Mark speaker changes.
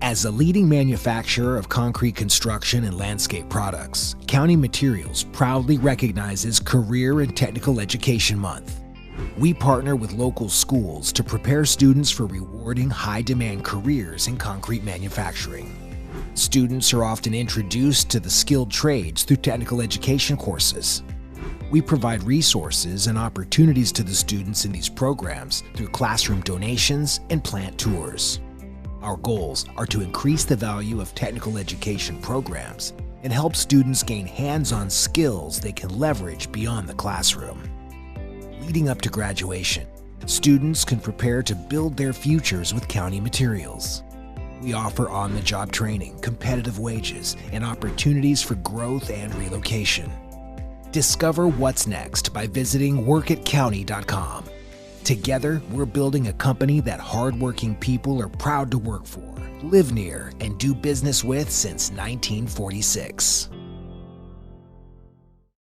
Speaker 1: As a leading manufacturer of concrete construction and landscape products, County Materials proudly recognizes Career and Technical Education Month. We partner with local schools to prepare students for rewarding high-demand careers in concrete manufacturing. Students are often introduced to the skilled trades through technical education courses. We provide resources and opportunities to the students in these programs through classroom donations and plant tours. Our goals are to increase the value of technical education programs and help students gain hands-on skills they can leverage beyond the classroom. Leading up to graduation, students can prepare to build their futures with County Materials. We offer on-the-job training, competitive wages, and opportunities for growth and relocation. Discover what's next by visiting workatcounty.com. Together, we're building a company that hardworking people are proud to work for, live near, and do business with since 1946.